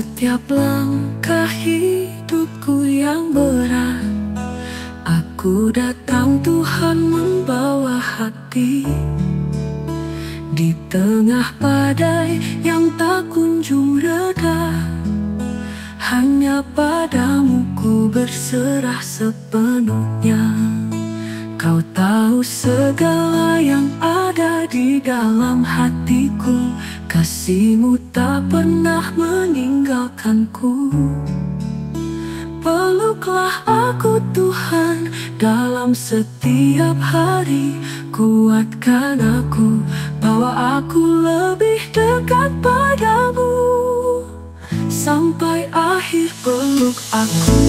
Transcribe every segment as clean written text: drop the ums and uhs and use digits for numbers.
setiap langkah hidupku yang berat, aku datang Tuhan membawa hati. Di tengah badai yang tak kunjung reda, hanya padamu ku berserah sepenuhnya. Kau tahu segala yang ada di dalam hatiku, kasih-Mu tak pernah meninggalkanku. Peluklah aku Tuhan dalam setiap hari, kuatkan aku, bawa aku lebih dekat padamu. Sampai akhir peluk aku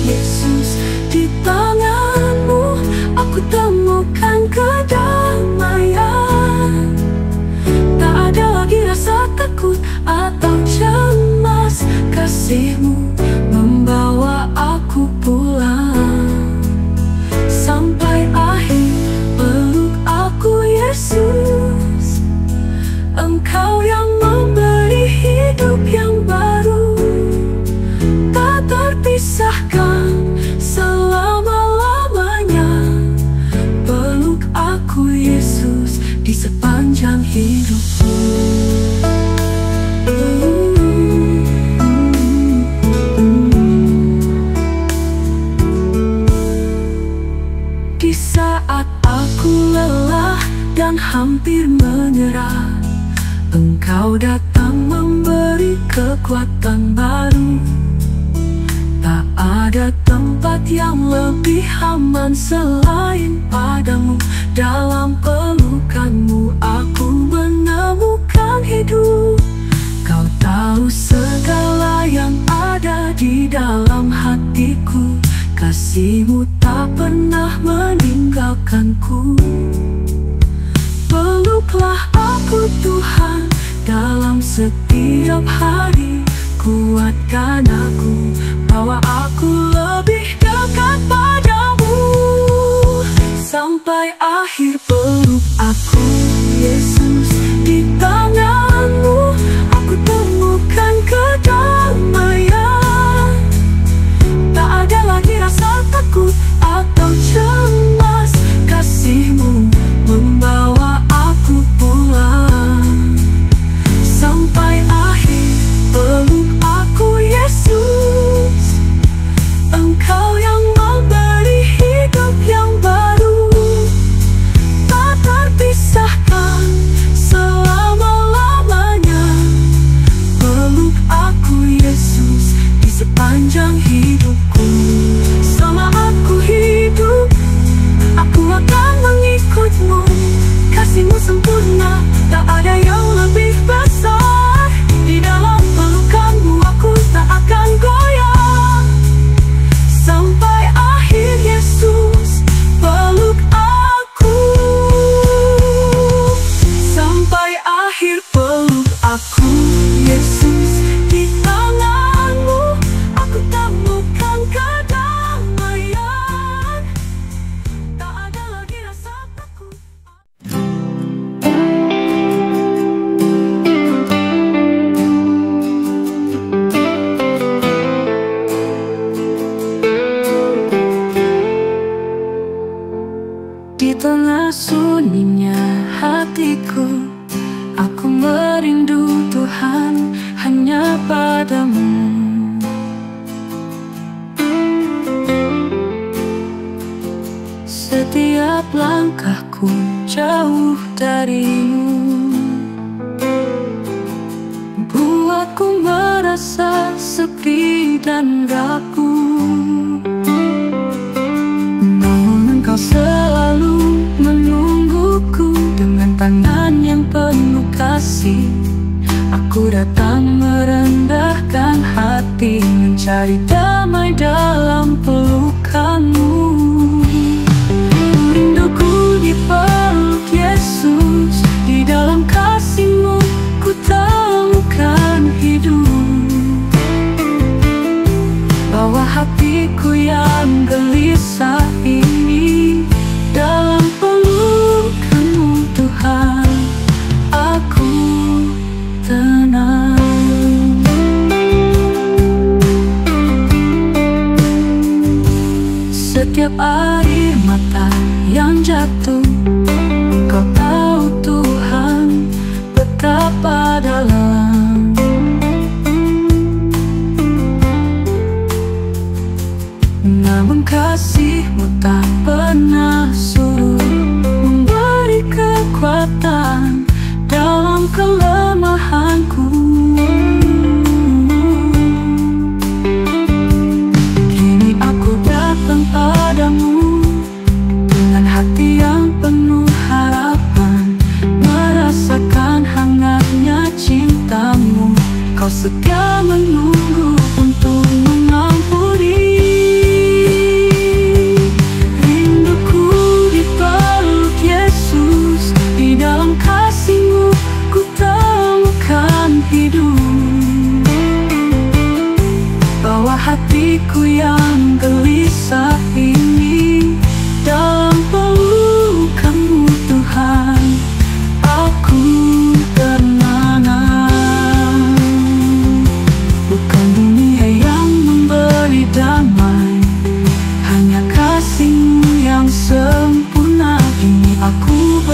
Yesus, di tangan-Mu aku temukan kedamaian. Tak ada lagi rasa takut atau cemas, kasih-Mu membawa aku pulang. Sampai akhir peluk aku Yesus, Engkau yang memberi hidup yang baru, tak terpisahkan selama-lamanya. Peluk aku Yesus di sepanjang hidupku. Di saat aku lelah dan hampir menyerah, Engkau datang memberi kekuatan baru. Tak ada tempat yang lebih aman selain padamu. Dalam pelukan-Mu aku menemukan hidup. Kau tahu segala yang ada di dalam hatiku, kasih-Mu tak pernah meninggalkanku. Peluklah aku Tuhan dalam setiap hari, kuatkan aku, bawa aku lebih dekat padamu. Sampai akhir peluk aku Yesus, di tangan-Mu aku temukan kedamaian. Tak ada lagi rasa takut atau cemas, kasih-Mu membawa aku pulang. Sampai akhir peluk aku Yesus, Engkau yang memberi hidup yang baru, tak terpisahkan selama-lamanya. Peluk aku Yesus di sepanjang hidupku. Selama aku hidup, aku akan mengikut-Mu. Kasih-Mu sempurna, tak ada yang lebih besar. Di dalam pelukan-Mu aku tak akan goyah. Sampai akhir Yesus, peluk aku. Sampai akhir peluk aku Yesus, di tangan-Mu aku temukan kedamaian. Tak ada lagi rasa takut. Di tengah sunyinya hatiku, aku merindu Tuhan hanya padamu. Setiap langkahku jauh darimu, buatku merasa sepi dan rapuh. Namun Engkau selalu menungguku dengan tangan yang penuh kasih. Aku datang merendahkan hati, mencari damai dalam pelukan-Mu. Rinduku dipeluk Yesus, di dalam kasih-Mu ku temukan hidup. Bawa hatiku yang gelisah ini dalam pelukan-Mu Tuhan, aku tenang.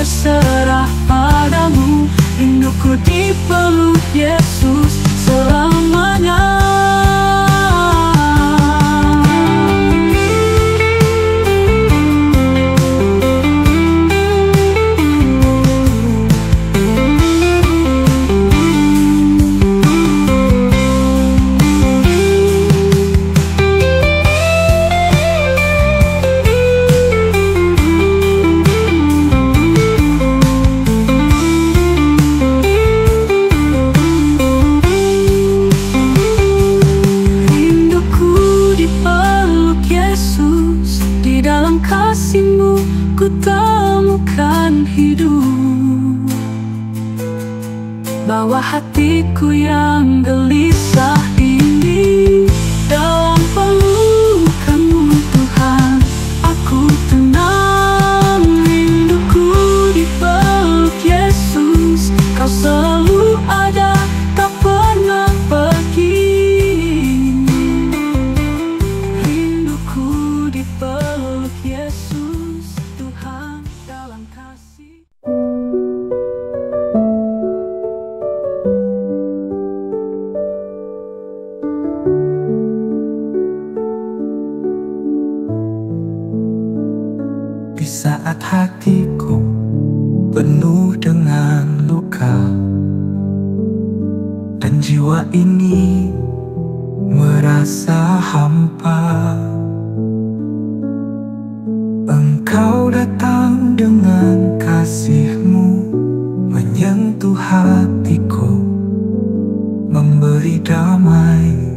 berserah padamu. Rinduku dipeluk Yesus selamanya. Kasih-Mu ku temukan hidup. Bawa hatiku yang gelisah ini dalam pelukan-Mu Tuhan. Aku tenang, rinduku dipeluk Yesus. Kau selalu ada, tak pernah pergi. Rinduku dipeluk Yesus, Tuhan dalam kasih. Di saat hatiku penuh dengan luka dan jiwa ini merasa hampa, Engkau datang dengan kasih-Mu, menyentuh hatiku, memberi damai.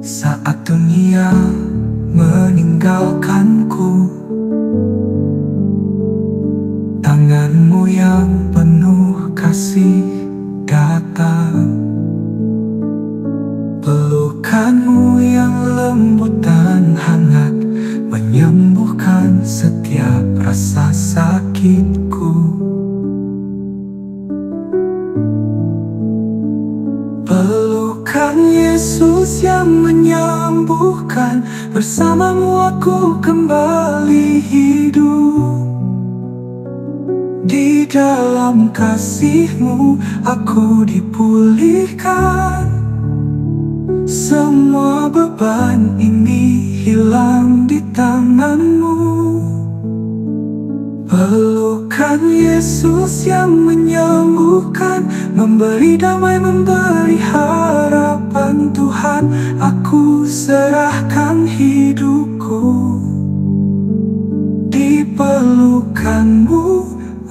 Saat dunia meninggalkanku, tangan-Mu yang penuh kasih datang. Pelukan-Mu yang lembut dan hangat menyembuhkan setiap rasa sakitku. Pelukan Yesus yang menyembuhkan, bersama-Mu aku kembali hidup. Di dalam kasih-Mu aku dipulihkan. Semua beban ini hilang di tangan-Mu. Pelukan Yesus yang menyembuhkan, memberi damai, memberi harapan. Tuhan, aku serahkan hidupku. Di pelukan-Mu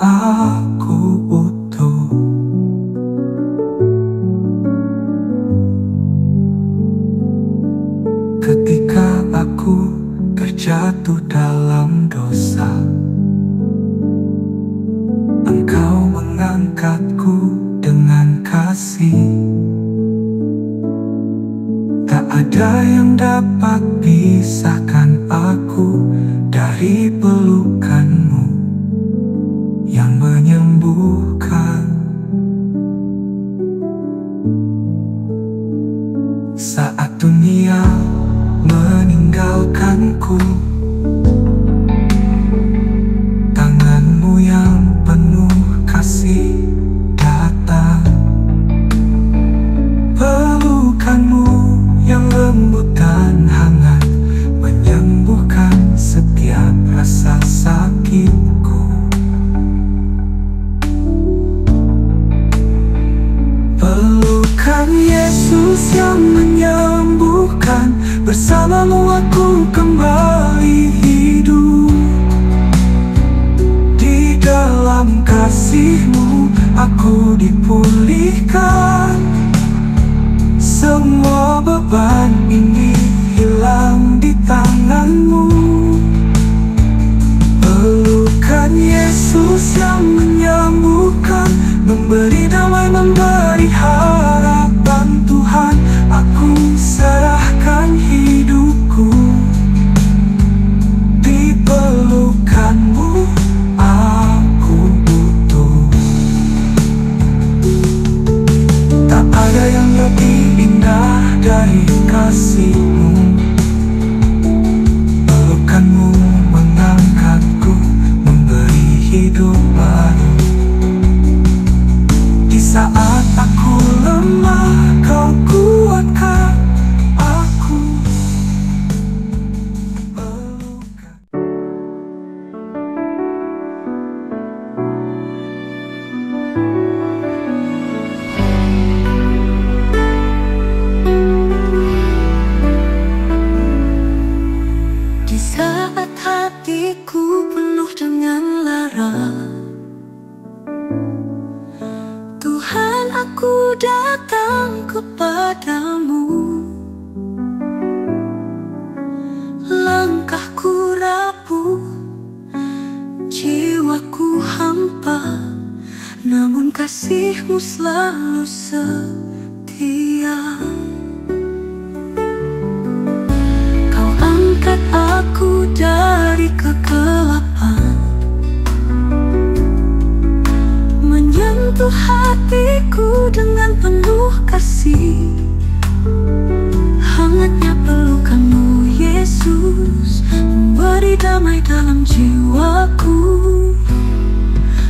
aku utuh. Ketika aku terjatuh dalam dosa, Engkau mengangkatku dengan kasih. Tak ada yang dapat pisahkan aku dari pelukan-Mu yang menyembuhkan. Saat dunia meninggalkanku, tangan-Mu yang penuh kasih datang. Pelukan-Mu yang lembut dan hangat menyembuhkan setiap rasa sakitku. Pelukan Yesus yang menyembuhkan, bersama-Mu aku kembali hidup. Di dalam kasih-Mu aku dipulihkan. Semua beban ini hilang di tangan-Mu. Pelukan Yesus yang menyembuhkan, memberi damai, memberi harapan. Tuhan, aku serahkan hidupku. Di pelukan-Mu aku butuh. Tak ada yang lebih indah dari kasih-Mu. saat hatiku penuh dengan lara, Tuhan, aku datang kepadamu. Langkahku rapuh, jiwaku hampa, namun kasih-Mu selalu setia. Kau angkat aku dari kegelapan, menyentuh hatiku dengan penuh kasih. Hangatnya pelukan-Mu, Yesus, memberi damai dalam jiwaku.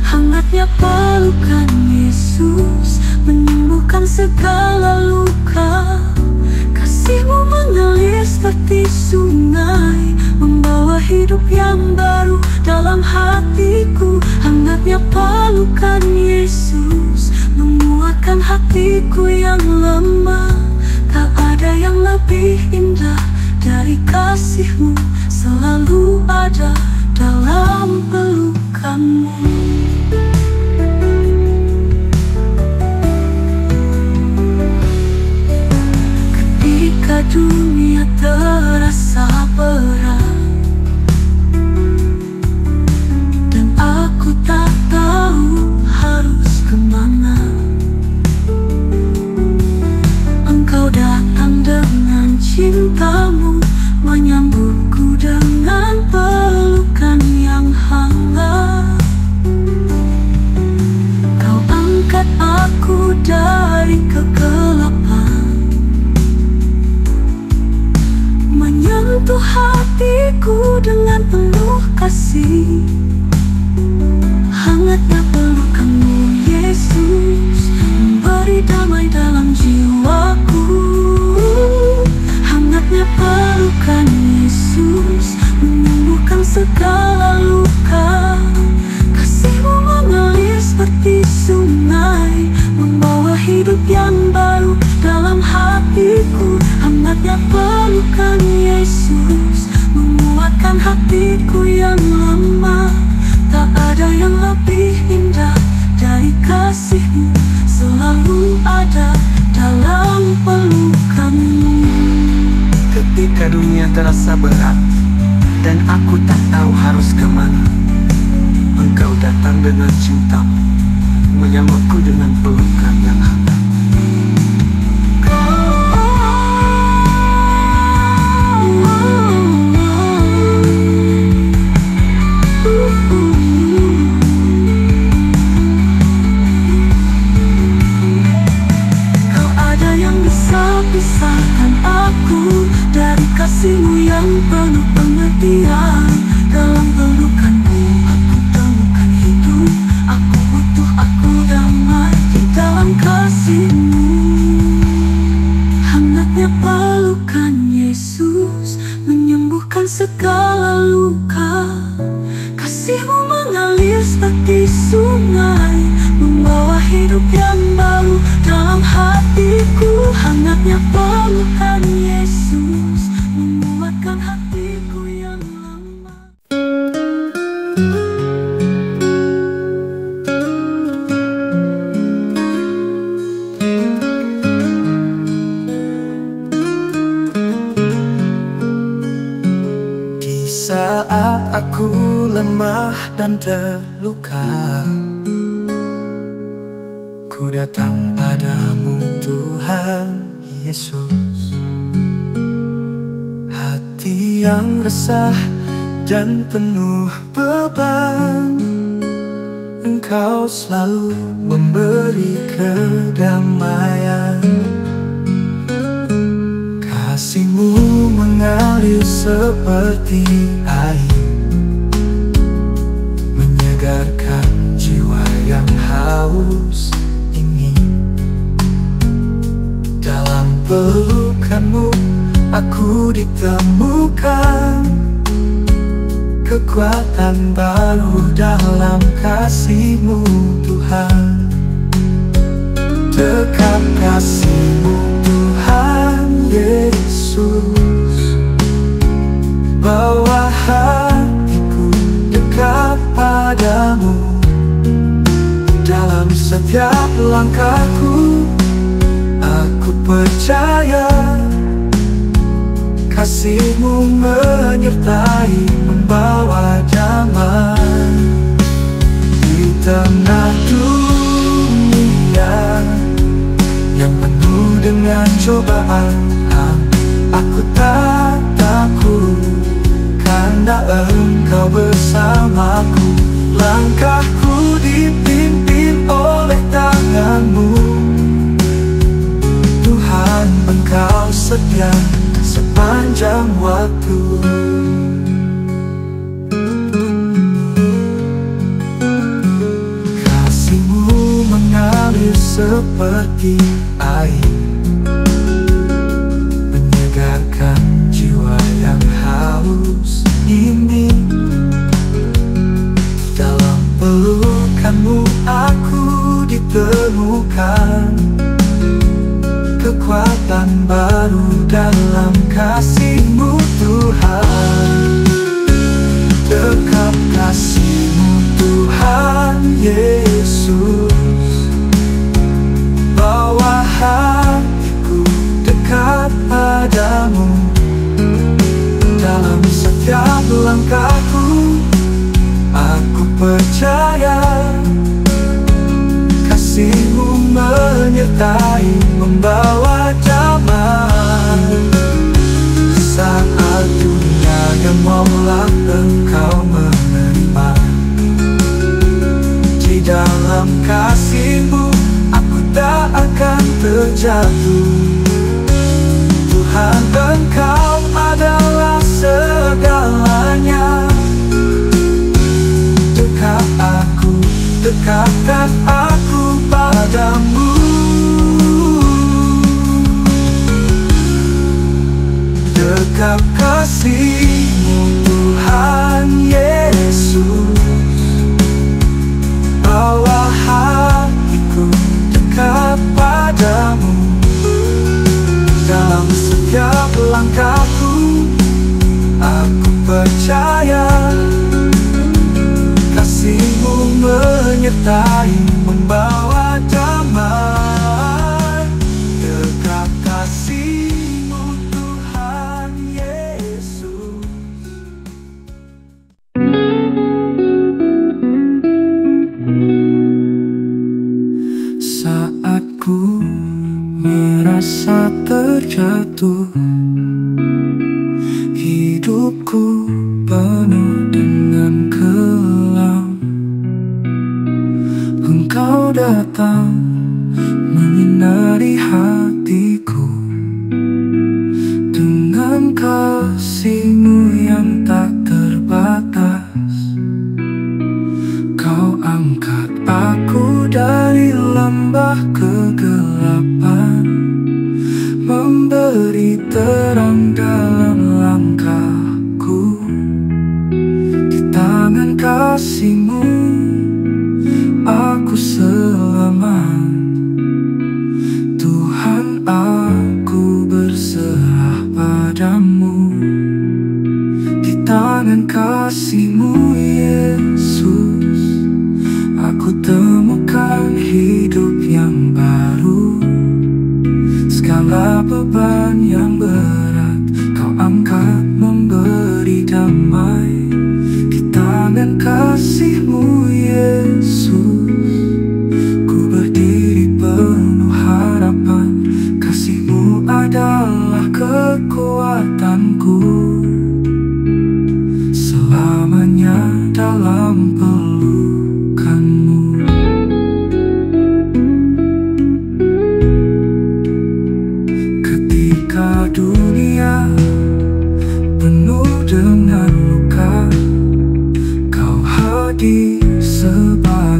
Hangatnya pelukan Yesus menyembuhkan segala luka. Kasih-Mu mengalir seperti sungai, membawa hidup yang baru dalam hatiku. Hangatnya pelukan Yesus menguatkan hatiku yang lemah. Tak ada yang lebih indah dari kasih-Mu, selalu ada dalam pelukan-Mu. Ketika dunia terasa berat dan aku tak tahu harus kemana, Engkau datang dengan cinta-Mu, menyambutku dengan pelukan yang hangat. Kau angkat aku dari kegelapan, menyentuh hatiku dengan penuh kasih. Hangatnya pelukan-Mu, Yesus, memberi damai dalam jiwaku. Hangatnya pelukan Yesus menyembuhkan segala luka. Kasih-Mu mengalir seperti sungai, membawa hidup yang baru dalam hatiku. Hangatnya pelukan Yesus menguatkan hatiku yang lemah. Tak ada yang lebih indah dari kasih-Mu, selalu ada dalam pelukan-Mu. Ketika dunia terasa berat dan aku tak tahu harus kemana, Engkau datang dengan cinta-Mu, menyambutku dengan pelukan yang hangat. Kau ada yang bisa pisahkan aku dari kasih-Mu yang penuh pengertian. Dalam pelukan-Mu aku temukan hidup. Aku butuh, aku damai di dalam kasih-Mu. Hangatnya pelukan Yesus menyembuhkan segala luka. Kasih-Mu mengalir seperti sungai, membawa hidup yang baru dalam hatiku. Hangatnya pelukan Yesus menguatkan hatiku yang lemah. Di saat aku lemah dan terluka, ku datang padamu, Tuhan Yesus. Hati yang resah dan penuh beban, Engkau selalu memberi kedamaian. Kasih-Mu mengalir seperti air, menyegarkan jiwa yang haus ini. Dalam pelukan-Mu aku ditemukan, kekuatan baru dalam kasih-Mu, Tuhan. Dekat kasih-Mu, Tuhan Yesus, bawa setiap langkahku. Aku percaya kasih-Mu menyertai, membawa damai di tengah dunia yang penuh dengan cobaan. Aku tak takut karena Engkau bersamaku. Langkahku dipimpin oleh tangan-Mu. Tuhan, Engkau setia sepanjang waktu. Kasih-Mu mengalir seperti air, menyegarkan jiwa yang haus ini. Dalam pelukan-Mu aku ditemukan, kekuatan baru dalam kasih-Mu Tuhan. Dekat kasih-Mu Tuhan Yesus, bawa hatiku dekat padamu. Dalam setiap langkahku, aku percaya kasih-Mu menyertai, membawa damai. Saat dunia yang menolak, Engkau menerima. Di dalam kasih-Mu aku tak akan terjatuh. Tuhan, Engkau adalah segalanya. Dekatkan aku padamu. Dekat kasih-Mu Tuhan Yesus, bawa hatiku dekat padamu. Dalam setiap langkahku, aku percaya kasih-Mu menyertai, membawa damai. Dekat kasih-Mu Tuhan Yesus. Saat ku merasa terjatuh, hidupku penuh dengan kelam, Engkau datang menyinari hatiku. Dengan kasih-Mu yang tak terbatas, Kau angkat aku dari lembah kegelapan, memberi terang dalam langkahku. Di tangan kasih-Mu aku selamat. Tuhan, aku berserah padamu. Di tangan kasih-Mu Yesus, aku temukan hidup yang baru. Segala beban yang berat Kau angkat, memberi damai. Di tangan kasih-Mu Yesus, ku berdiri penuh harapan. Kasih-Mu adalah kekuatanku, selamanya dalam pelukan-Mu. Ketika dunia penuh dengan luka, Kau hadir sebagai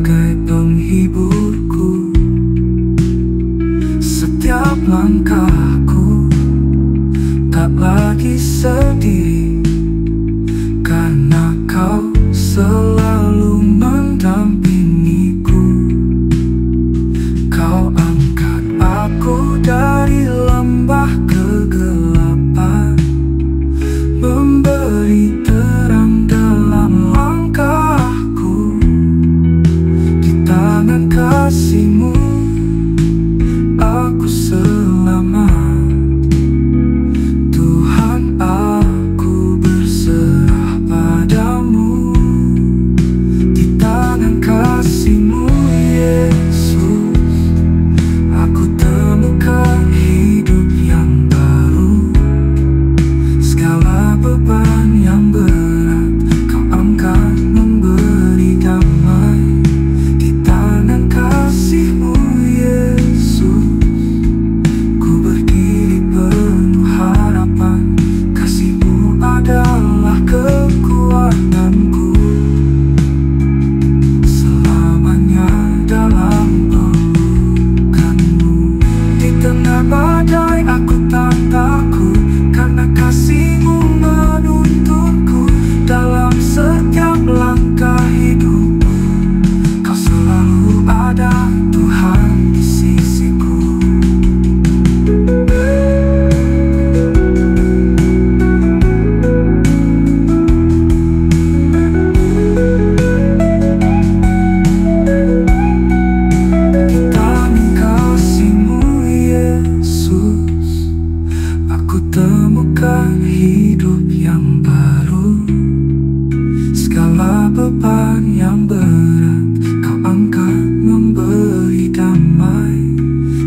beban yang berat Kau angkat memberi damai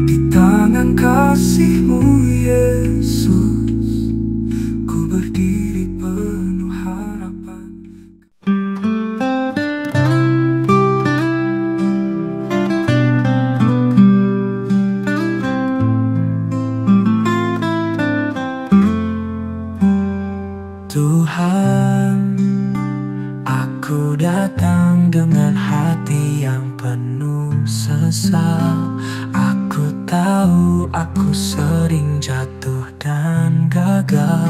di tangan kasih-Mu Yesus. Ku berdiri penuh harapan. Tuhan, aku datang dengan hati yang penuh sesal. Aku tahu aku sering jatuh dan gagal,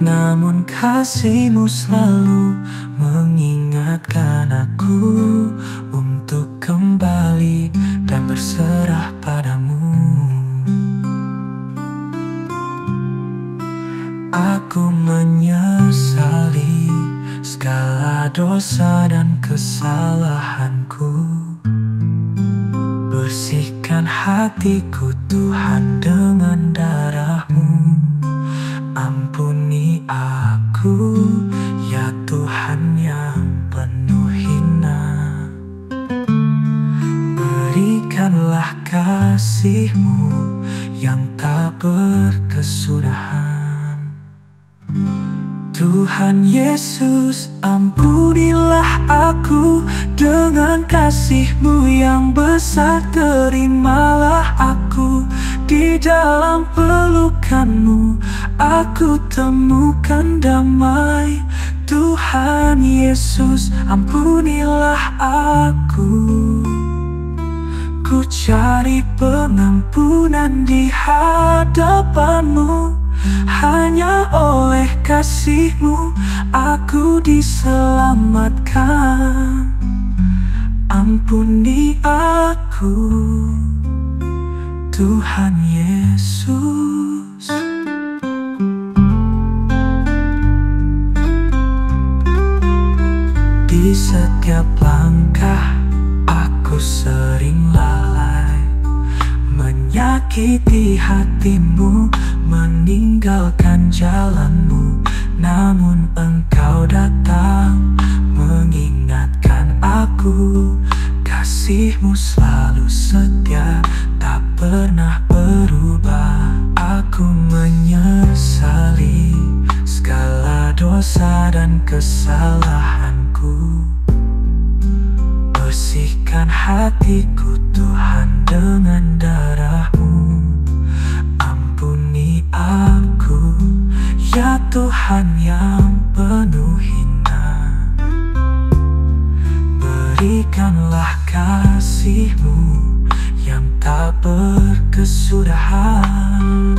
namun kasih-Mu selalu mengingatkan aku untuk kembali dan berserah padamu. Aku menyesali segala dosa dan kesalahanku. Bersihkan hatiku Tuhan dengan darah-Mu. Ampuni aku ya Tuhan yang penuh hina. Berikanlah kasih-Mu yang tak berkesudahan. Tuhan Yesus, ampunilah aku dengan kasih-Mu yang besar. Terimalah aku di dalam pelukan-Mu. Aku temukan damai. Tuhan Yesus, ampunilah aku. Ku cari pengampunan di hadapan-Mu. Hanya oleh kasih-Mu aku diselamatkan. Ampuni aku, Tuhan Yesus. Di setiap langkah aku sering lalai, menyakiti hati-Mu, meninggalkan jalan-Mu. Namun Engkau datang mengingatkan aku. Kasih-Mu selalu setia, tak pernah berubah. Aku menyesali segala dosa dan kesalahanku. Bersihkan hatiku Tuhan dengan darah-Mu. Ampuni aku ya Tuhan yang penuh hina. Berikanlah kasih-Mu yang tak berkesudahan.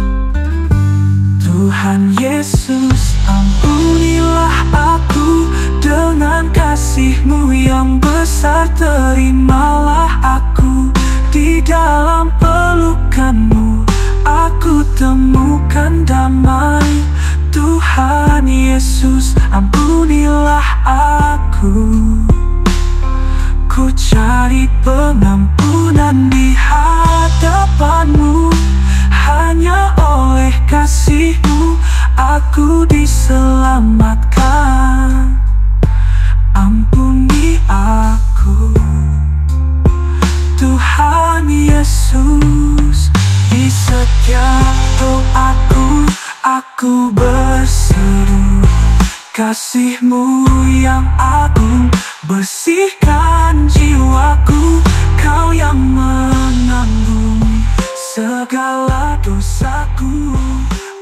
Tuhan Yesus, ampunilah aku dengan kasih-Mu yang besar. Terimalah aku di dalam pelukan-Mu. Aku temukan damai. Tuhan Yesus, ampunilah aku. Ku cari pengampunan di hadapan-Mu. Hanya oleh kasih-Mu aku diselamatkan. Ampuni aku, Tuhan Yesus. Di setiap doaku aku berseru, kasih-Mu yang agung bersihkan jiwaku. Kau yang menanggung segala dosaku.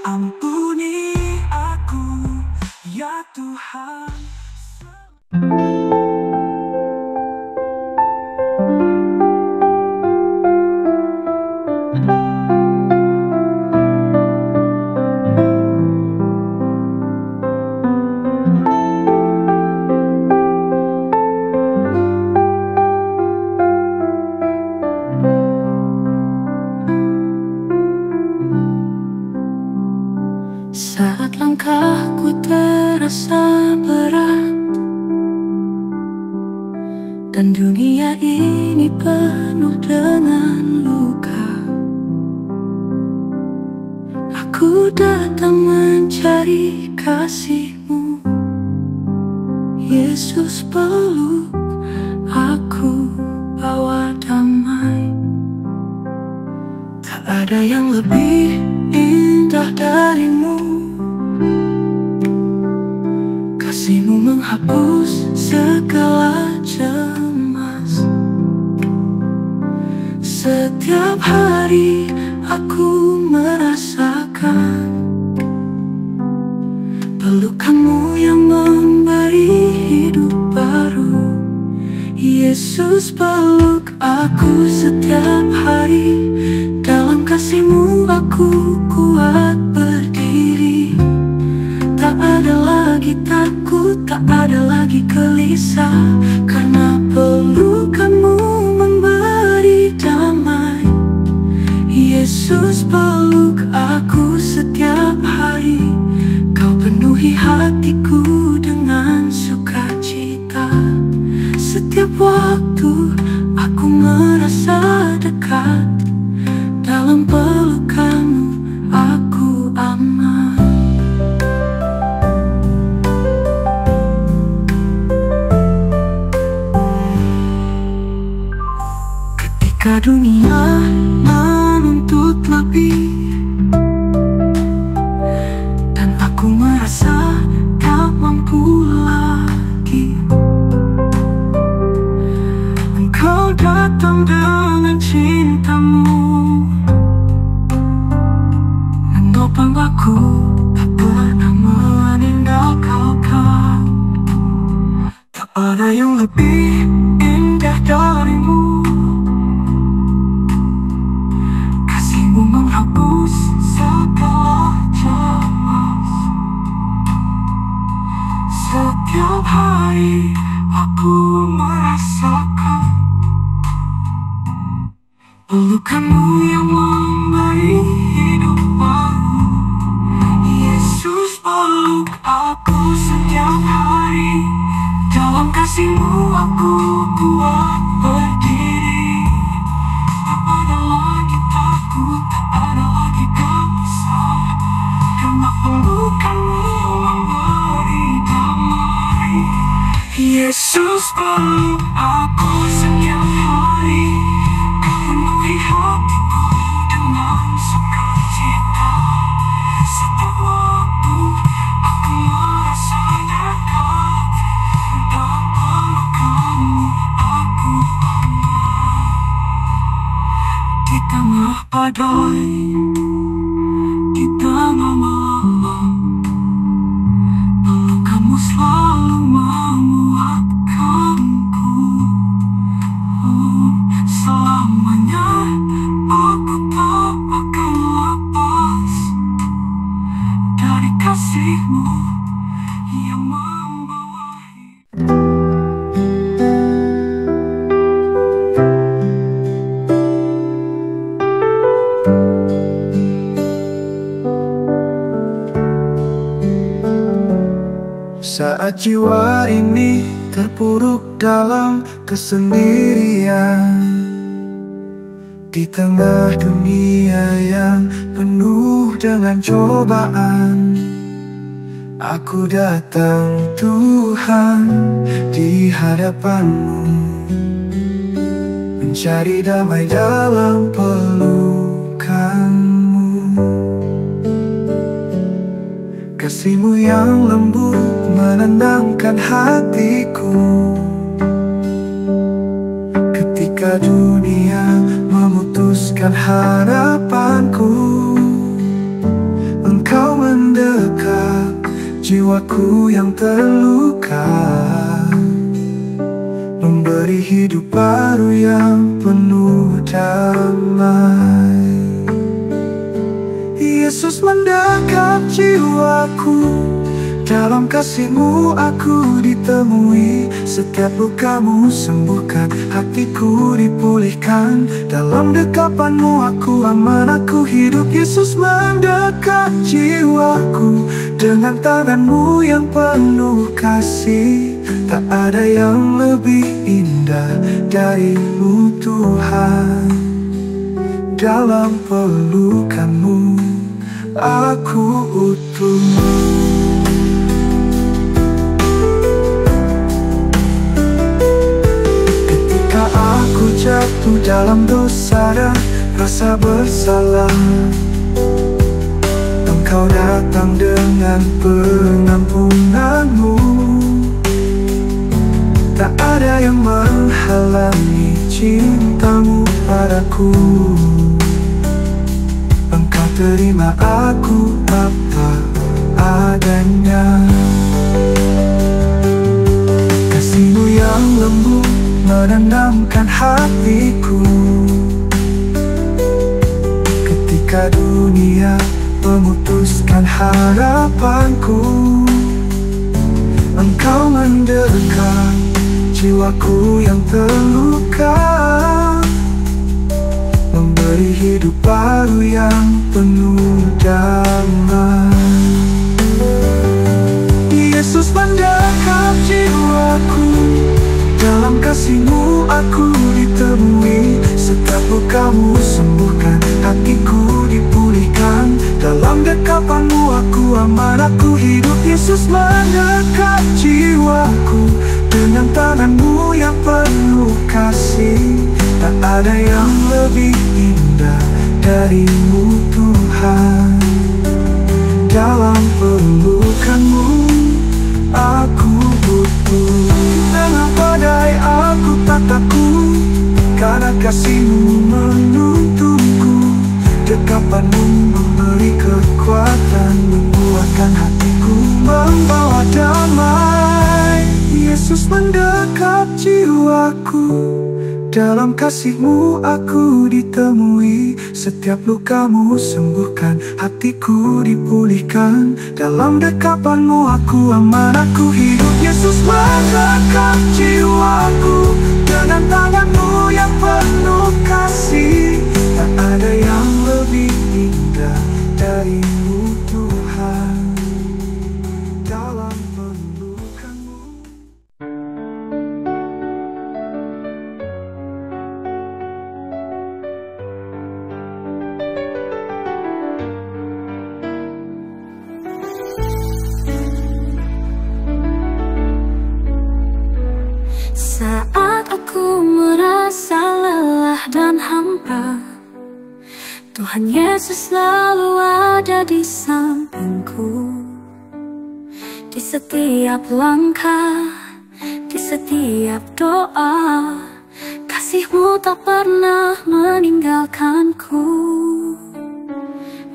Ampuni aku ya Tuhan. Saat langkahku terasa berat dan dunia ini penuh dengan luka, aku datang mencari kasih-Mu Yesus peluk aku, bawa damai. Tak ada yang lebih indah darimu. Kasihmu menghapus segala cemas. Setiap hari aku merasakan pelukanmu yang memberi hidup baru. Yesus peluk aku setiap hari. Dalam kasihmu aku kuat berdiri. Tak ada lagi takut, tak ada lagi gelisah, karena pelukanmu memberi damai. Yesus peluk aku setiap hari. Kau penuhi hatiku dengan sukacita. Setiap waktu aku merasa dekat. Dalam pelukanmu aku aman. Ketika dunia menuntut lebih dan aku merasa tak mampu lagi, Engkau datang dengan cintamu, menopang aku, tak pernah meninggalkan kau. Tak ada yang lebih indah darimu. Kasihmu menghapus segala cemas. Setiap hari aku merasakan pelukanmu yang memberi hidup baru. Yesus peluk aku setiap hari. Dalam kasihmu aku kuat berdiri. Tak ada lagi takut, tak ada lagi gelisah, karena pelukanmu memberi damai. Yesus peluk aku setiap hari. Kau penuhi hatiku dengan sukacita. Setiap waktu aku merasa dekat. Dalam pelukanmu aku aman. Di tengah badai, di tengah malam, pelukanmu selalu menguatkanku. Selamanya aku tak akan lepas dari kasihmu yang membawa hidup. Saat jiwa ini terpuruk dalam kesendirian, di tengah dunia yang penuh dengan cobaan, aku datang Tuhan di hadapan-Mu, mencari damai dalam pelukan-Mu. Kasih-Mu yang lembut menenangkan hatiku. Ketika dunia memutuskan harapanku, Engkau mendekat jiwaku yang terluka, memberi hidup baru yang penuh damai. Yesus mendekat jiwaku. Dalam kasih-Mu aku ditemui. Setiap luka-Mu sembuhkan, hatiku dipulihkan. Dalam dekapan-Mu aku aman, aku hidup. Yesus mendekat jiwaku. Dengan tangan-Mu yang penuh kasih. Tak ada yang lebih indah dari-Mu Tuhan. Dalam pelukan-Mu aku utuh. jatuh dalam dosa dan rasa bersalah, Engkau datang dengan pengampunan-Mu. Tak ada yang menghalangi cinta-Mu padaku. Engkau terima aku apa adanya. Kasih-Mu yang lembut menenangkan hatiku. Ketika dunia memutuskan harapanku, Engkau mendekat jiwaku yang terluka, memberi hidup baru yang penuh damai. Yesus mendekap jiwaku, dalam kasih-Mu aku ditemui. Setiap luka-Mu sembuhkan, hatiku dipulihkan. Dalam dekapan-Mu aku aman, aku hidup. Yesus mendekap jiwaku, dengan tangan-Mu yang penuh kasih. Tak ada yang lebih indah dari-Mu Tuhan. Dalam pelukan-Mu aku butuh. Tengah badai aku tak takut, karena kasih-Mu menuntunku. Dekapan-Mu memberi kekuatan, menguatkan hatiku, membawa damai. Yesus mendekap jiwaku, dalam kasih-Mu aku ditemui. Setiap luka-Mu sembuhkan, hatiku dipulihkan. Dalam dekapan-Mu aku aman, aku hidup. Yesus mendekap jiwaku, dengan tangan-Mu yang penuh kasih. Tak ada yang lebih indah dari-Mu Tuhan. Dalam pelukan-Mu. Saat aku merasa lelah dan hampa, Tuhan Yesus selalu ada di sampingku. Di setiap langkah, di setiap doa, kasih-Mu tak pernah meninggalkanku.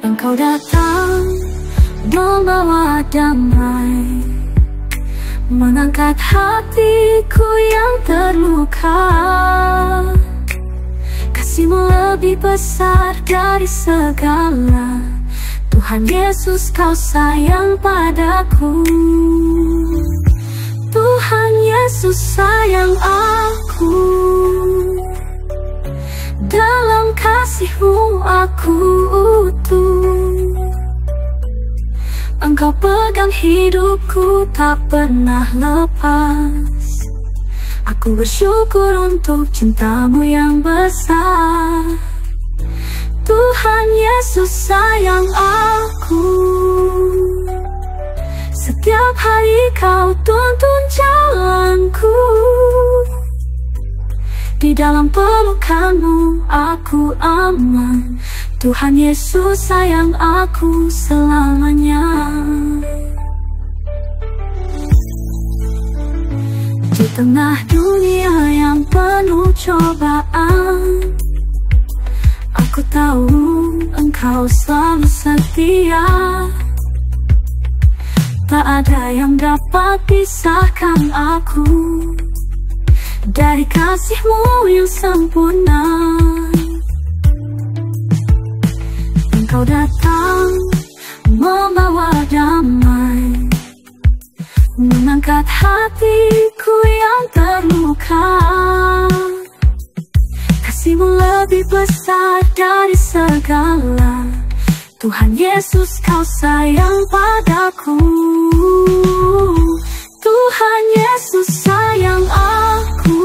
Engkau datang membawa damai, mengangkat hatiku yang terluka. Kasih-Mu lebih besar dari segala. Tuhan Yesus, Kau sayang padaku. Tuhan Yesus sayang aku. Dalam kasih-Mu aku utuh. Engkau pegang hidupku, tak pernah lepas. Aku bersyukur untuk cinta-Mu yang besar. Tuhan Yesus sayang aku. Setiap hari Kau tuntun jalanku. Di dalam pelukan-Mu aku aman. Tuhan Yesus sayang aku selamanya. Di tengah dunia yang penuh cobaan, aku tahu Engkau selalu setia. Tak ada yang dapat pisahkan aku dari kasih-Mu yang sempurna. Engkau datang membawa damai, mengangkat hatiku yang terluka. Kasih-Mu lebih besar dari segala. Tuhan Yesus, Kau sayang padaku. Tuhan Yesus sayang aku.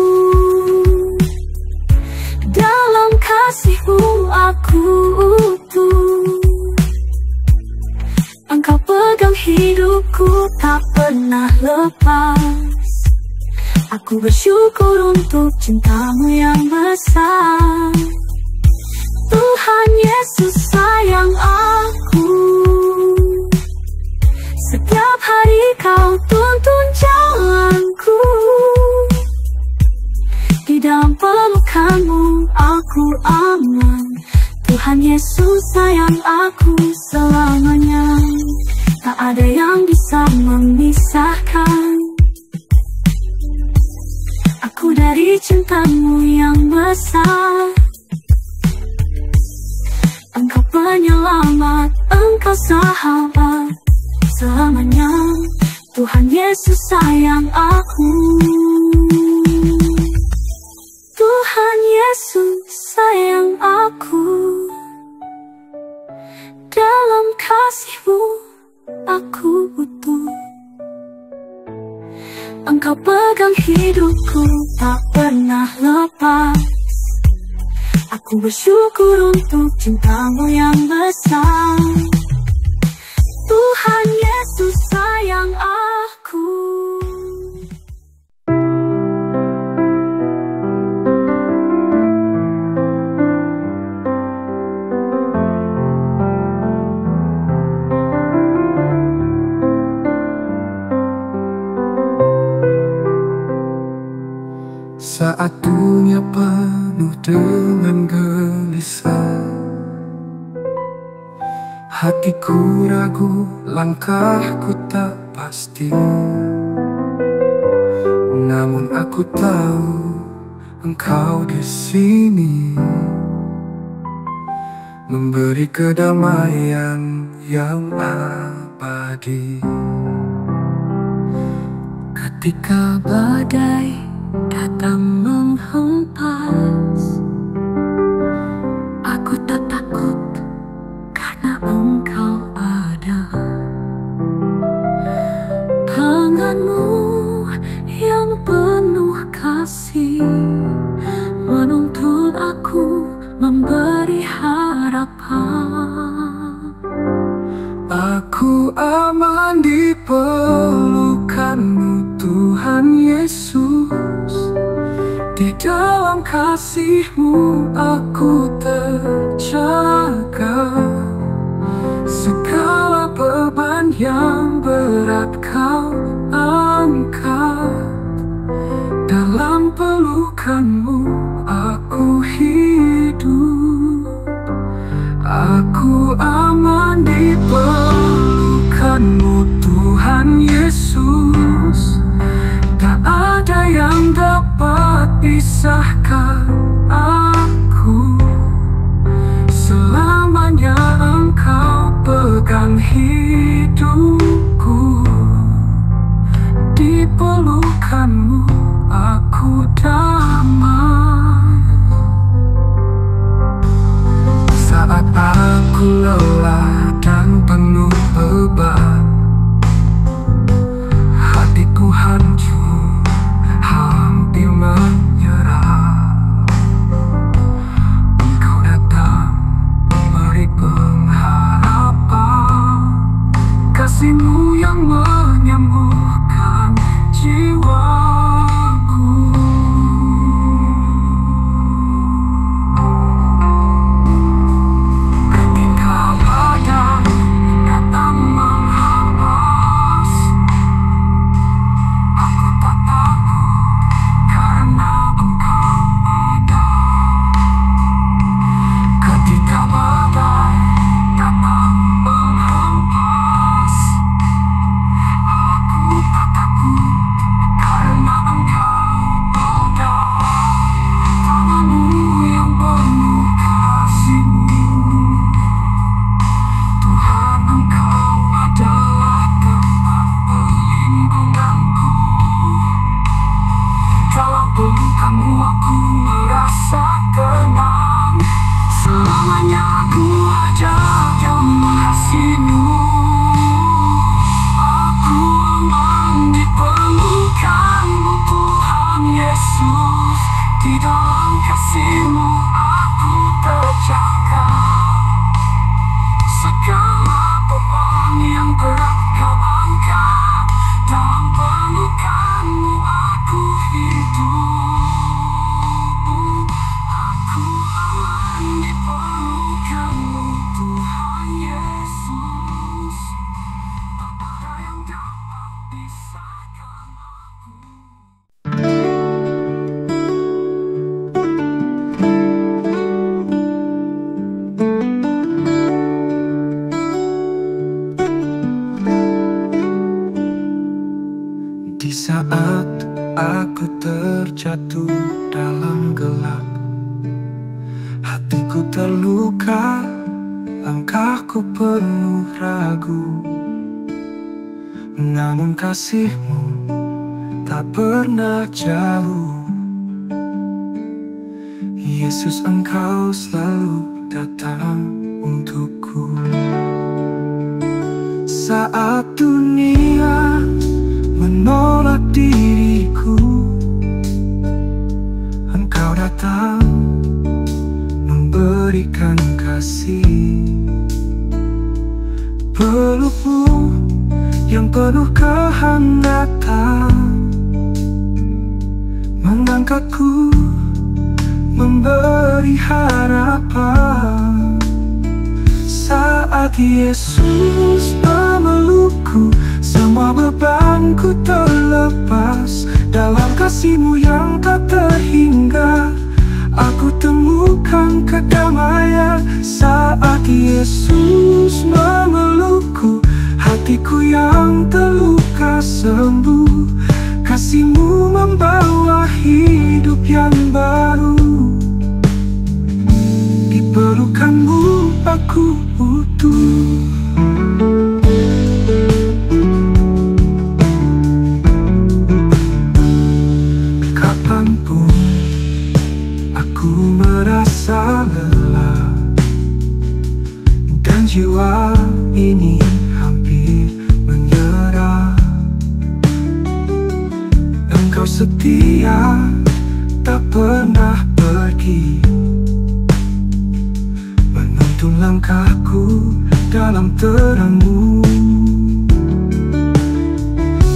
Dalam kasih-Mu aku utuh. Engkau pegang hidupku, tak pernah lepas. Aku bersyukur untuk cintamu yang besar. Tuhan Yesus sayang aku. Setiap hari kau tuntun jalanku. Di dalam pelukanmu aku aman. Tuhan Yesus sayang aku selamanya. Tak ada yang bisa memisahkan aku dari cintamu yang besar. Engkau penyelamat, engkau sahabat selamanya. Tuhan Yesus sayang aku. Tuhan Yesus sayang aku. Dalam kasih-Mu aku utuh. Engkau pegang hidupku, tak pernah lepas. Aku bersyukur untuk cintamu yang besar. Tuhan Yesus sayang aku. Saat dunia penuh dengan gelisah, hatiku ragu, langkahku tak pasti. Namun aku tahu Engkau di sini, memberi kedamaian yang abadi. Ketika badai datang menghempas, aku tak takut karena Engkau ada. Tangan-Mu yang penuh kasih menuntun aku, memberi harapan. Aku aman di pelukan-Mu, Tuhan Yesus. Di dalam kasih-Mu aku terjaga. Segala beban yang berat Kau angkat. Dalam pelukan-Mu aku hidup. Aku aman di pelukan-Mu, Tuhan Yesus. Tak ada yang dapat pisahkan aku. Selamanya Engkau pegang hidupku. Di pelukan-Mu aku damai. Saat aku lelah dan penuh beban, hatiku hancur, hampir menyerah. Engkau datang memberi pengharapan. Kasih-Mu yang menyembuhkan jiwaku. Ketika badai datang menghampas, aku tak takut karena Engkau ada. Ketika badai datang menghampas, aku tak takut karena Engkau ada. Tangan-Mu yang penuh kasih-Mu, Tuhan, Engkau adalah tempat perlindunganku. Dalam pelukan-Mu aku merasa tenang. Selamanya aku ada dalam kasih-Mu. Aku aman di pelukan-Mu, Tuhan Yesus. Di dalam kasih-Mu aku terjaga. Segala beban yang berat Kau angkat. Dalam pelukan-Mu aku hidup. Aku terjatuh dalam gelap, hatiku terluka, langkahku penuh ragu. Namun kasih-Mu tak pernah jauh. Yesus, Engkau selalu datang untukku. Saat dunia menolak diriku, Engkau datang memberikan kasih. Peluk-Mu yang penuh kehangatan mengangkatku, memberi harapan. Saat Yesus memelukku, semua bebanku terlepas. Dalam kasih-Mu yang tak terhingga, aku temukan kedamaian. Saat Yesus memelukku, hatiku yang terluka sembuh. Kasih-Mu membawa hidup yang baru. Di pelukan-Mu aku utuh. Kapanpun aku merasa lelah dan jiwa ini hampir menyerah, Engkau setia, tak pernah pergi, menuntun langkahku dalam terang-Mu.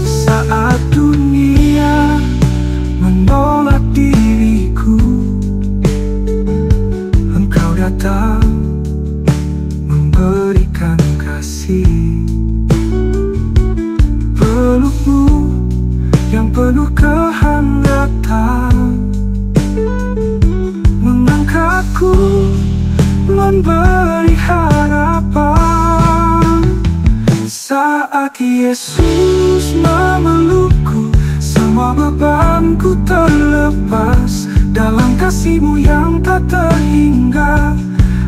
Saat dunia menolak diriku, Engkau datang memberikan kasih. Peluk-Mu yang penuh kehangatan mengangkatku, memberi harapan. Saat Yesus memelukku, semua bebanku terlepas. Dalam kasih-Mu yang tak terhingga,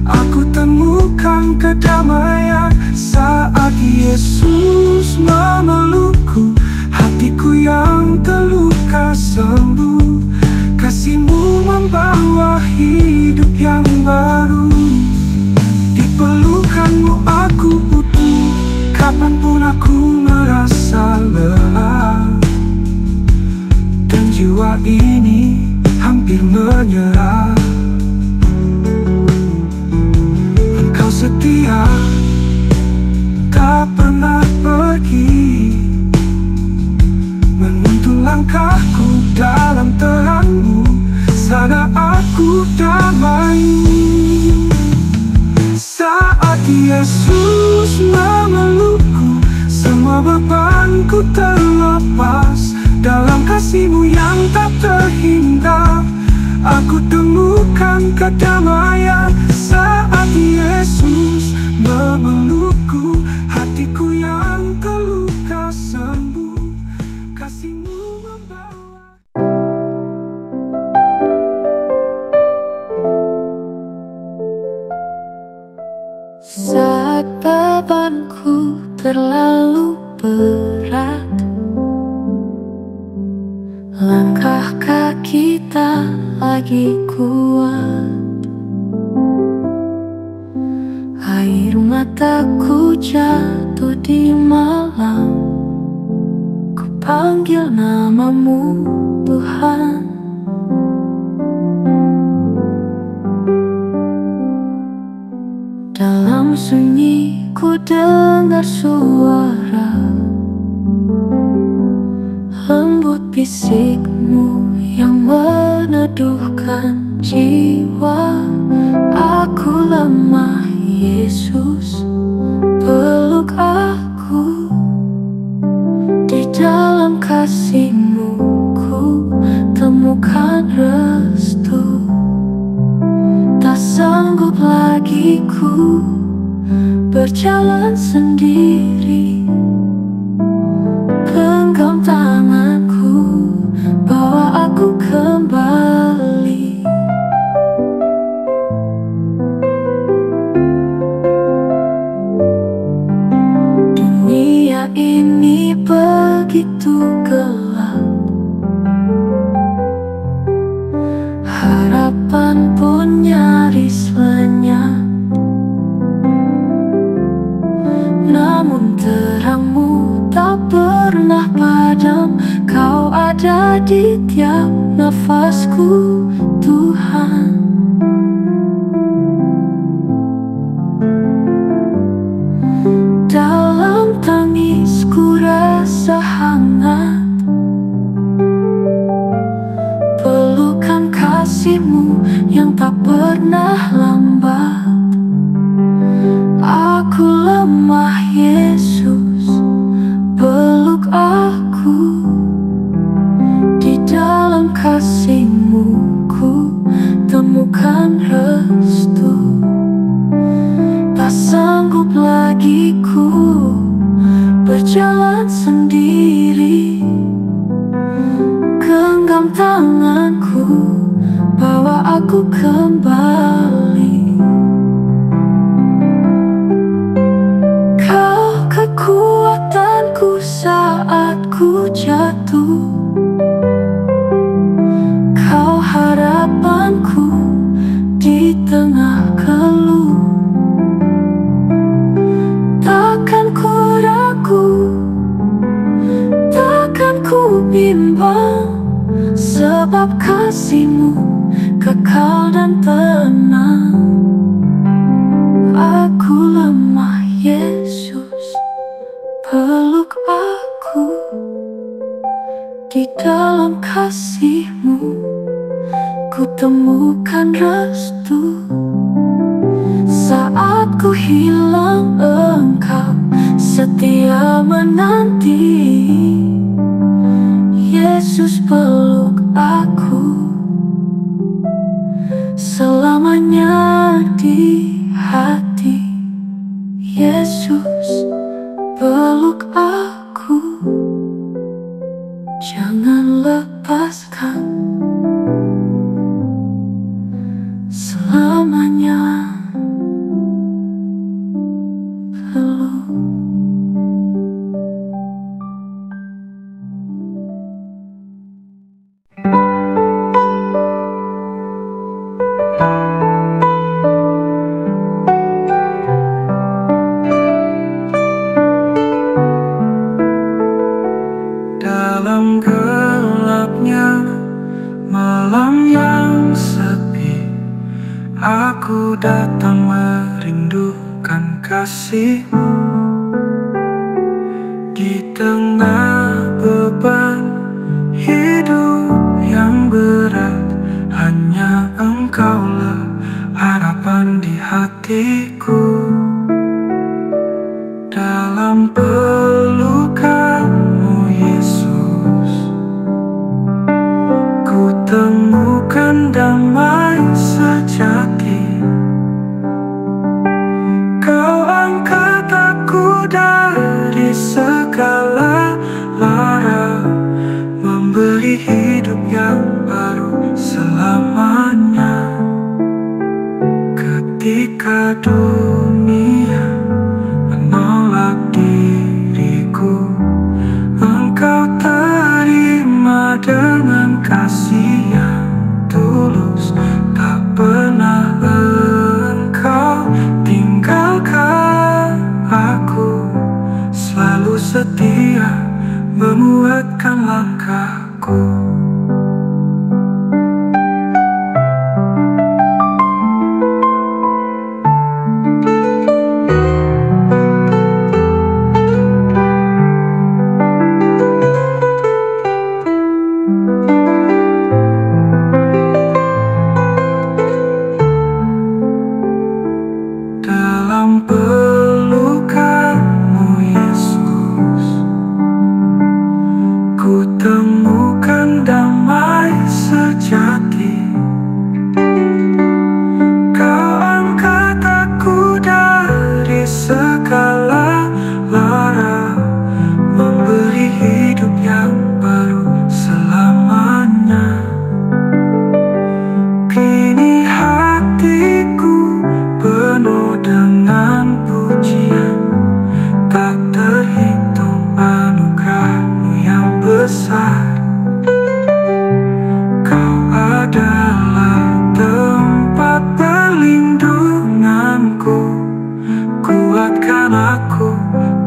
aku temukan kedamaian. Saat Yesus memelukku, hatiku yang terluka sembuh. Kasih-Mu membawa hidup yang baru. Di pelukan-Mu aku utuh, kapanpun aku merasa lelah dan jiwa ini hampir menyerah. Engkau setia, tak pernah pergi, menuntun langkahku dalam terang-Mu. Sana aku damai. Saat Yesus memelukku, semua bebanku terlepas. Dalam kasih-Mu yang tak terhingga, aku temukan kedamaian. Saat Yesus memelukku, hatiku yang terluka sembuh. Kasih-Mu membawa. Saat bebanku terlalu berat, langkah kaki tak lagi kuat, air mataku jatuh di malam, ku panggil nama-Mu Tuhan. Dalam sunyi ku dengar suara lembut, bisik-Mu yang meneduhkan jiwa. Aku lemah, Yesus, peluk aku. Di dalam kasih-Mu ku temukan restu. Tak sanggup lagi ku berjalan sendiri. Genggam tanganku, bawa ada di tiap nafasku, Tuhan. Dalam tangisku rasa hangat, pelukan kasih-Mu yang tak pernah lambat. Aku lemah, Yesus, peluk aku. Di dalam kasih-Mu ku temukan restu. Tak sanggup lagi ku berjalan sendiri. Genggam tanganku, bawa aku kembali. Kau kekuatanku saat ku jatuh. Kau harapanku di tengah keluh. Takkan ku ragu, takkan ku bimbang, sebab kasih-Mu kekal dan tenang. Aku lemah, Yesus, peluk aku. Di dalam kasih-Mu ku temukan restu. Saat ku hilang, Engkau setia menanti. Yesus, peluk aku selamanya di hati. Yesus, peluk aku, jangan lepaskan selamanya. Dalam gelapnya malam yang sepi, aku datang merindukan kasih-Mu. Di tengah beban hidup yang berat, hanya Engkaulah harapan di hatiku. Dalam pelukan-Mu, Yesus, ku temukan damai sejati. Kau angkat aku dari segala lara, memberi hidup yang baru selamanya. Ketika dunia menolak diriku, Engkau terima dengan kasih yang tulus. Tak pernah Engkau tinggalkan aku, selalu setia menguatkan langkahku. Dalam pelukan-Mu, Yesus, ku temukan damai sejati. Kau angkat aku dari segala lara, memberi hidup yang baru selamanya. Kini hatiku penuh dengan pujian, tak terhitung anugerah-Mu yang besar. Kau adalah tempat perlindunganku, kuatkan aku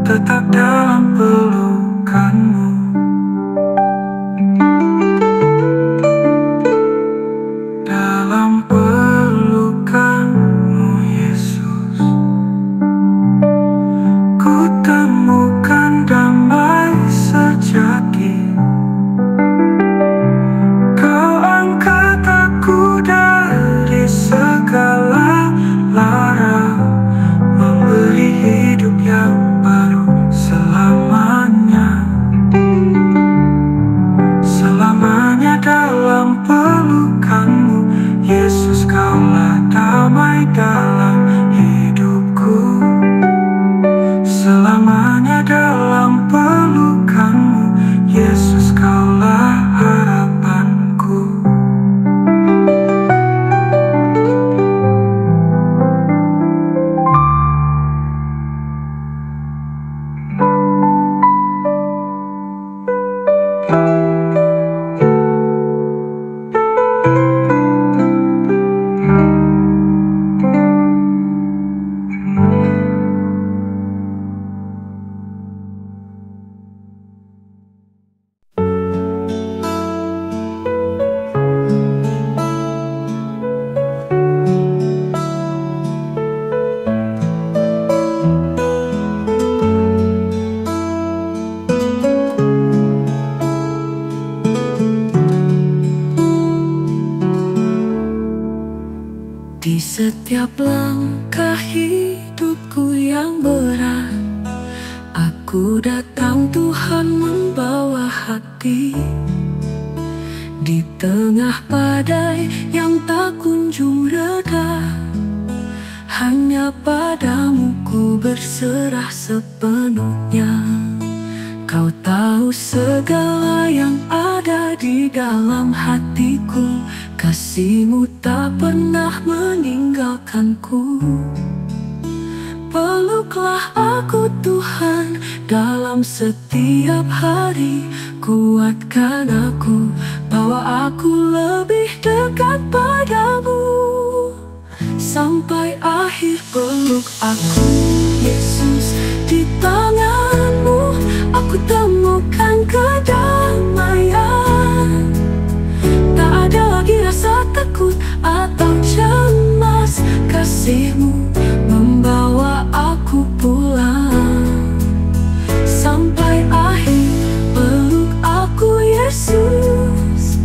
tetap dalam pelukan-Mu. setiap langkah hidupku yang berat, aku datang Tuhan membawa hati. Di tengah badai yang tak kunjung reda, hanya padamu ku berserah sepenuhnya. Kau tahu segala yang ada di dalam hatiku, kasih-Mu tak pernah meninggalkanku. Peluklah aku Tuhan dalam setiap hari, kuatkan aku, bawa aku lebih dekat padamu. Sampai akhir peluk aku Yesus, di tangan-Mu aku temukan kedamaian. Tak ada lagi rasa takut atau cemas, kasih-Mu membawa aku pulang. Sampai akhir peluk aku Yesus,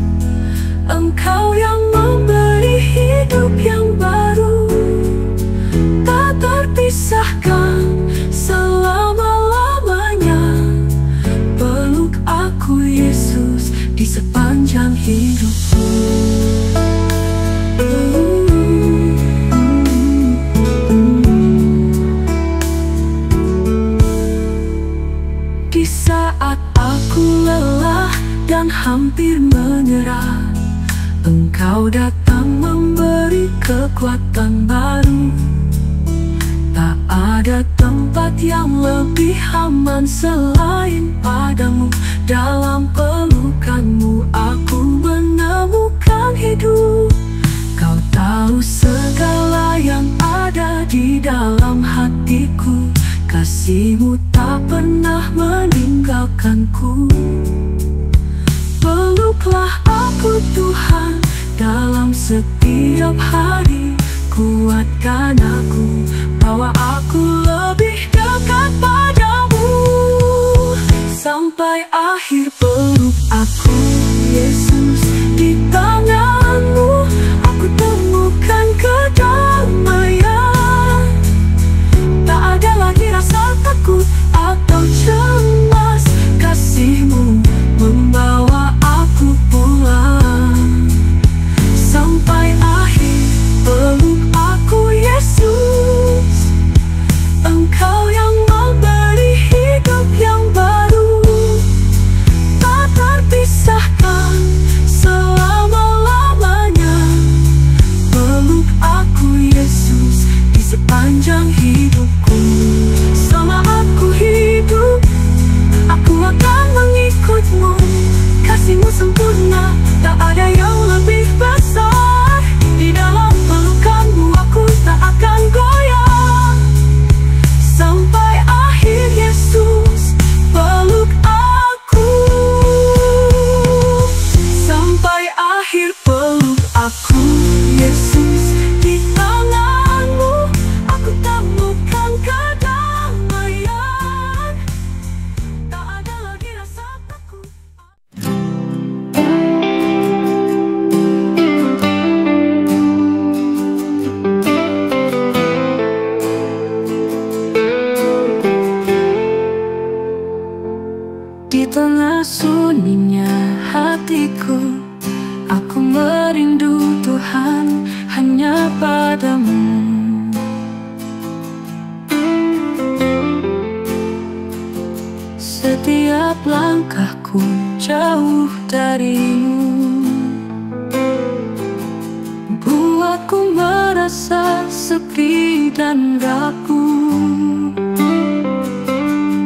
Engkau yang memberi hidup yang baru, tak terpisahkan selama-lamanya. Peluk aku Yesus di sepanjang hidupku. Di saat aku lelah dan hampir menyerah, Engkau datang memberi kekuatan baru. Tak ada tempat yang lebih aman selain padamu. Dalam pelukan-Mu aku menemukan hidup. Kau tahu segala yang ada di dalam hatiku, kasih-Mu tak pernah meninggalkanku. Peluklah aku Tuhan dalam setiap hari, kuatkan aku, bawa aku lebih dekat padamu. Sampai akhir peluk aku Yesus, di tangan-Mu aku temukan kedamaian. Tak ada lagi rasa takut atau cemas, kasih-Mu membawa aku pulang. Sampai akhir peluk aku Yesus, Engkau yang memberi hidup yang baru, tak terpisahkan selama-lamanya. Peluk aku Yesus di sepanjang hidupku. Selama aku hidup, aku akan mengikut-Mu. Kasih-Mu sempurna, tak ada yang lebih besar. Di dalam pelukan-Mu aku tak akan goyah. Sampai akhir Yesus, peluk aku. Sampai akhir peluk aku Yesus, di tangan-Mu aku temukan kedamaian. Tak ada lagi rasa takut. Di tengah sunyinya hatiku, aku merindu Tuhan hanya padamu. Setiap langkahku jauh darimu, buatku merasa sepi dan rapuh.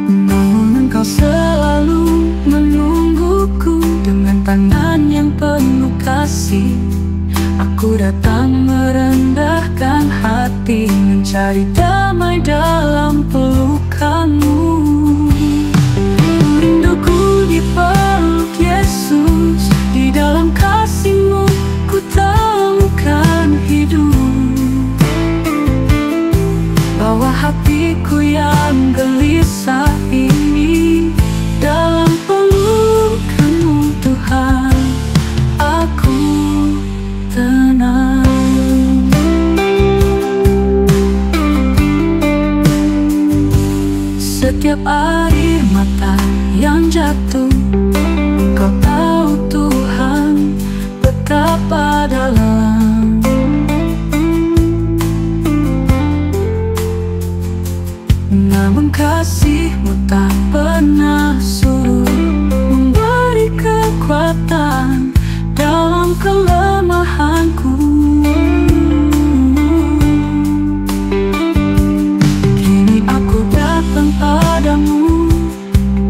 Namun Engkau selalu menungguku dengan tangan yang penuh kasih. Aku datang merendahkan hati, mencari damai dalam pelukan-Mu. Rinduku dipeluk Yesus, di dalam kasih-Mu ku temukan hidup. Bawa hatiku yang gelisah ini dalam pelukan-Mu Tuhan, aku tenang. betapa dalam. Namun kasih-Mu tak pernah surut, memberi kekuatan dalam kelemahanku. Kini aku datang padamu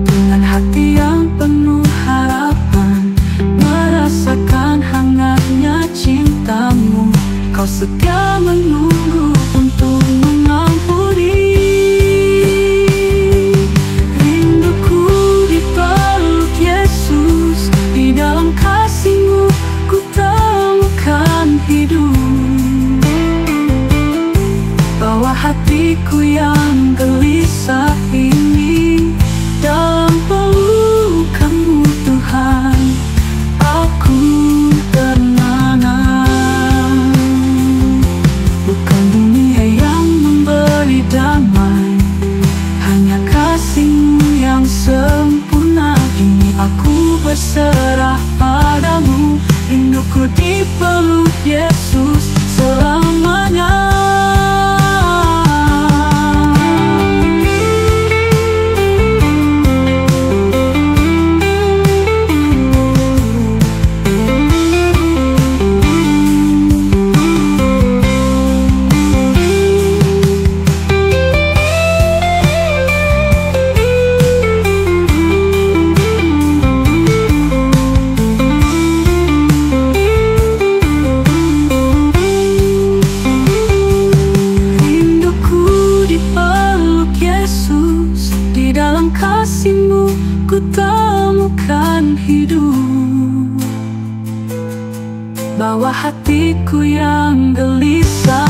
dengan hati yang penuh harapan, merasakan hangatnya cinta-Mu. Kau setia menunggu untuk mengampuni. Rinduku dipeluk Yesus, di dalam kasih-Mu ku temukan hidup. Bawa hatiku yang gelisah ini dalam pelukan-Mu Tuhan, aku tenang. Bukan dunia yang memberi damai, hanya kasih-Mu yang sempurna. Ini aku berserah padamu, rinduku dipeluk Yesus selamanya. Kasih-Mu ku temukan hidup. Bawa hatiku yang gelisah